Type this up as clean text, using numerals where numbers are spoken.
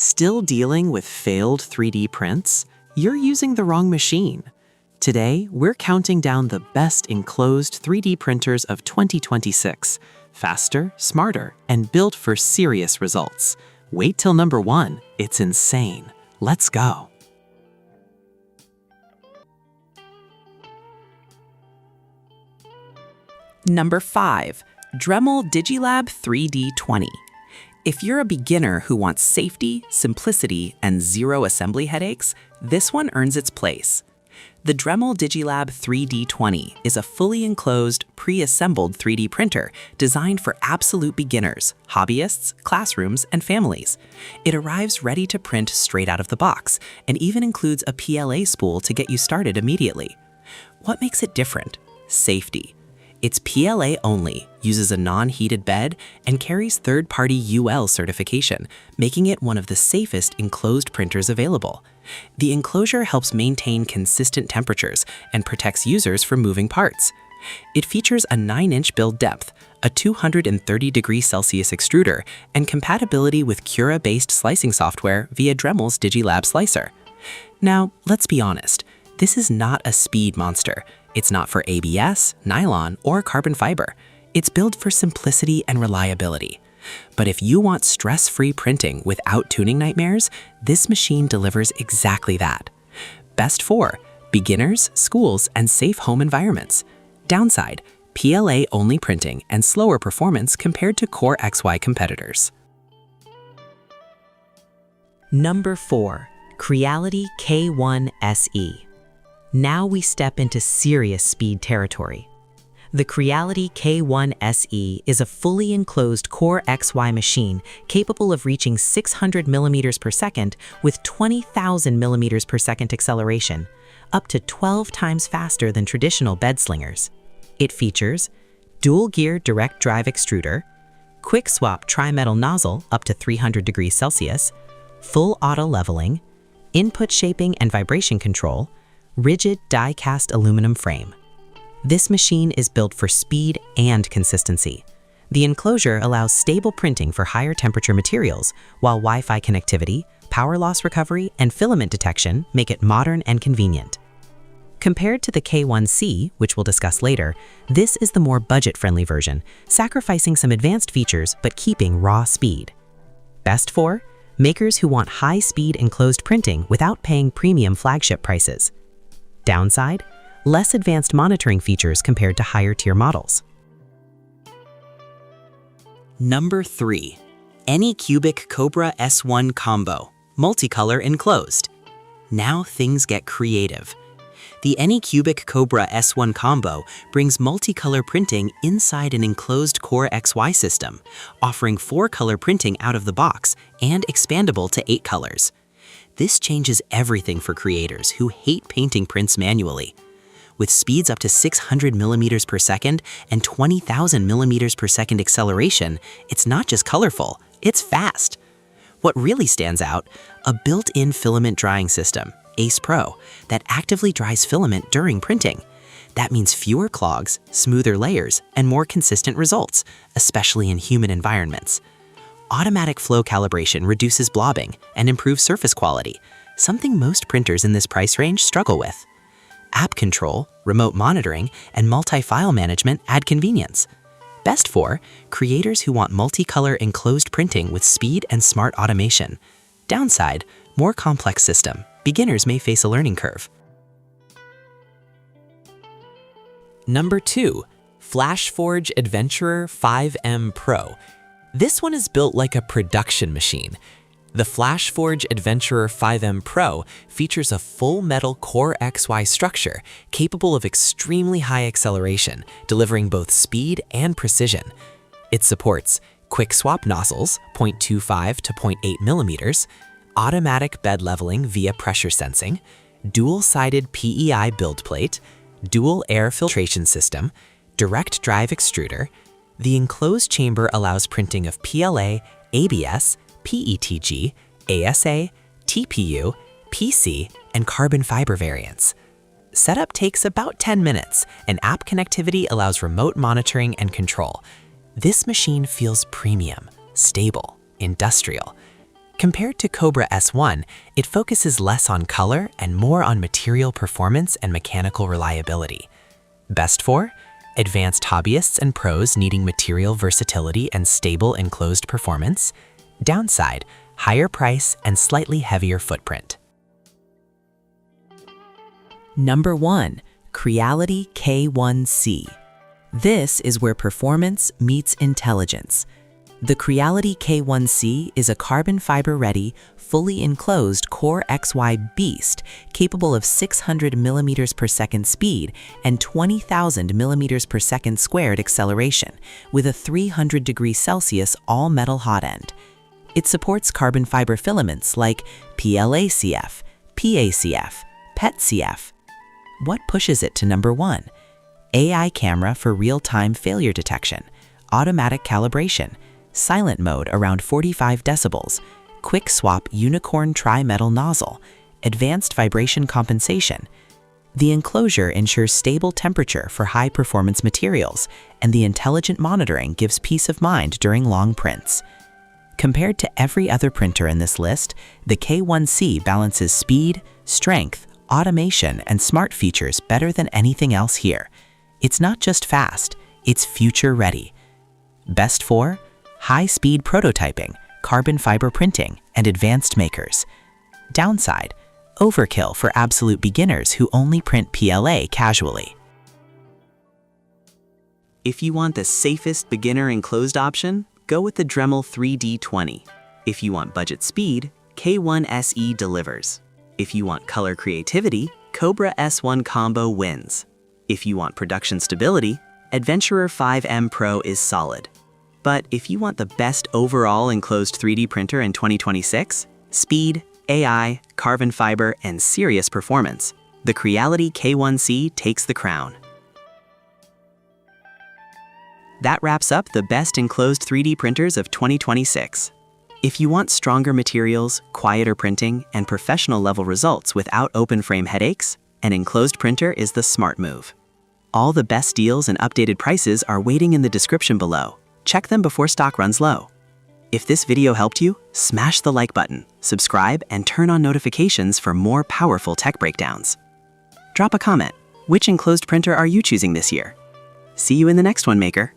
Still dealing with failed 3D prints? You're using the wrong machine. Today, we're counting down the best enclosed 3D printers of 2026. Faster, smarter, and built for serious results. Wait till number 1. It's insane. Let's go. Number 5. Dremel Digilab 3D20. If you're a beginner who wants safety, simplicity, and zero assembly headaches, this one earns its place. The Dremel Digilab 3D20 is a fully enclosed, pre-assembled 3D printer designed for absolute beginners, hobbyists, classrooms, and families. It arrives ready to print straight out of the box and even includes a PLA spool to get you started immediately. What makes it different? Safety. It's PLA only, uses a non-heated bed, and carries third-party UL certification, making it one of the safest enclosed printers available. The enclosure helps maintain consistent temperatures and protects users from moving parts. It features a 9-inch build depth, a 230°C extruder, and compatibility with Cura-based slicing software via Dremel's Digilab Slicer. Now, let's be honest, this is not a speed monster. It's not for ABS, nylon, or carbon fiber. It's built for simplicity and reliability. But if you want stress-free printing without tuning nightmares, this machine delivers exactly that. Best for beginners, schools, and safe home environments. Downside, PLA-only printing and slower performance compared to Core XY competitors. Number 4. Creality K1 SE. Now we step into serious speed territory. The Creality K1 SE is a fully enclosed Core XY machine capable of reaching 600 mm per second with 20,000 mm per second acceleration, up to 12 times faster than traditional bed slingers. It features dual-gear direct drive extruder, quick swap tri-metal nozzle up to 300°C, full auto leveling, input shaping and vibration control, rigid die-cast aluminum frame. This machine is built for speed and consistency. The enclosure allows stable printing for higher temperature materials, while Wi-Fi connectivity, power loss recovery, and filament detection make it modern and convenient. Compared to the K1C, which we'll discuss later, this is the more budget-friendly version, sacrificing some advanced features but keeping raw speed. Best for makers who want high-speed enclosed printing without paying premium flagship prices. Downside, less advanced monitoring features compared to higher-tier models. Number 3. Anycubic Cobra S1 Combo, multicolor enclosed. Now things get creative. The Anycubic Cobra S1 Combo brings multicolor printing inside an enclosed Core XY system, offering 4-color printing out of the box and expandable to 8 colors. This changes everything for creators who hate painting prints manually. With speeds up to 600 mm per second and 20,000 mm per second acceleration, it's not just colorful, it's fast. What really stands out? A built-in filament drying system, Ace Pro, that actively dries filament during printing. That means fewer clogs, smoother layers, and more consistent results, especially in humid environments. Automatic flow calibration reduces blobbing and improves surface quality, something most printers in this price range struggle with. App control, remote monitoring, and multi-file management add convenience. Best for creators who want multicolor enclosed printing with speed and smart automation. Downside, more complex system. Beginners may face a learning curve. Number 2. FlashForge Adventurer 5M Pro. This one is built like a production machine. The FlashForge Adventurer 5M Pro features a full metal Core XY structure capable of extremely high acceleration, delivering both speed and precision. It supports quick swap nozzles, 0.25 to 0.8 millimeters, automatic bed leveling via pressure sensing, dual-sided PEI build plate, dual air filtration system, direct drive extruder. The enclosed chamber allows printing of PLA, ABS, PETG, ASA, TPU, PC, and carbon fiber variants. Setup takes about 10 minutes, and app connectivity allows remote monitoring and control. This machine feels premium, stable, industrial. Compared to Cobra S1, it focuses less on color and more on material performance and mechanical reliability. Best for advanced hobbyists and pros needing material versatility and stable enclosed performance. Downside, higher price and slightly heavier footprint. Number 1. Creality K1C. This is where performance meets intelligence. The Creality K1C is a carbon fiber-ready, fully enclosed Core XY beast capable of 600 mm per second speed and 20,000 mm per second squared acceleration with a 300 degrees Celsius all-metal hot end. It supports carbon fiber filaments like PLACF, PACF, PETCF. What pushes it to number 1? AI camera for real-time failure detection, automatic calibration, silent mode around 45 decibels, quick swap unicorn tri-metal nozzle, advanced vibration compensation. The enclosure ensures stable temperature for high-performance materials, and the intelligent monitoring gives peace of mind during long prints. Compared to every other printer in this list, the K1C balances speed, strength, automation, and smart features better than anything else here. It's not just fast, it's future-ready. Best for high-speed prototyping, carbon fiber printing, and advanced makers. Downside, overkill for absolute beginners who only print PLA casually. If you want the safest beginner enclosed option, go with the Dremel 3D20. If you want budget speed, K1 SE delivers. If you want color creativity, Cobra S1 Combo wins. If you want production stability, Adventurer 5M Pro is solid. But if you want the best overall enclosed 3D printer in 2026, speed, AI, carbon fiber, and serious performance, the Creality K1C takes the crown. That wraps up the best enclosed 3D printers of 2026. If you want stronger materials, quieter printing, and professional level results without open frame headaches, an enclosed printer is the smart move. All the best deals and updated prices are waiting in the description below. Check them before stock runs low. If this video helped you, smash the like button, subscribe, and turn on notifications for more powerful tech breakdowns. Drop a comment. Which enclosed printer are you choosing this year? See you in the next one, Maker.